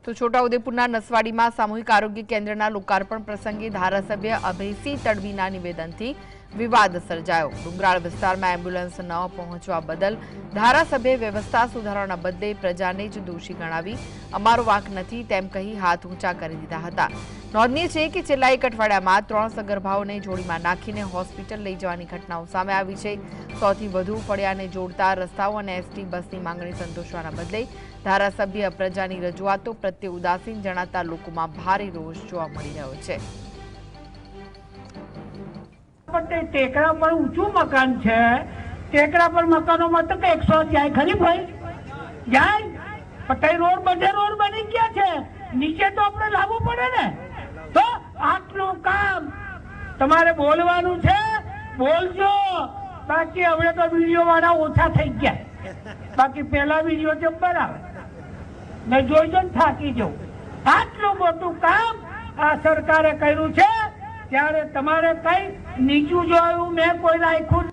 તો છોટાઉદેપુરના નસવાડીમાં સામૂહિક આરોગ્ય કેન્દ્રના લોકાર્પણ પ્રસંગે ધારાસભ્ય અભયસિંહ તડવીના નિવેદનથી વિવાદ સર્જાયો। ડુંગરાળ વિસ્તારમાં એમ્બ્યુલન્સ ન પહોંચવા બદલ ધારાસભ્યે વ્યવસ્થા સુધારવાના બદલે પ્રજાને જ દોષી ગણાવી અમારો વાંક નથી તેમ કહી હાથ ઊંચા કરી દીધા હતા। નોંધનીય છે કે છેલ્લા એક અઠવાડિયામાં 3 સગર્ભાઓને જોડીમાં નાખીને હોસ્પિટલ લઈ જવાની ઘટનાઓ સામે આવી છે। 100 થી વધુ ફળિયાને જોડતા રસ્તાઓ અને એસટી બસની માંગણી સંતોષવાના બદલે ધારાસભ્ય પ્રજાની રજૂઆતો પ્રત્યે ઉદાસીન જણાતા લોકોમાં ભારે રોષ જોવા મળી રહ્યો છે। ટેકરા પર ઊંચું મકાન છે, ટેકરા પર મકાનોમાં તો 100 જાય ખરી ભાઈ જાય, પણ રોડ બધે રોડ બની ગયા છે, નીચે તો આપણે લાવવું પડે ને। તો આટલું કામ તમારે બોલવાનું છે, બોલજો, બાકી હવે તો વિડીયો વાળા ઓછા થઈ ગયા, બાકી પેલા વિડીયો જબ્બર આવે ને જોઈજો ને થાકી જવું। આટલું મોટું કામ આ સરકારે કર્યું છે ત્યારે તમારે કઈ નીચું જોયું મેં કોઈ રાખ્યું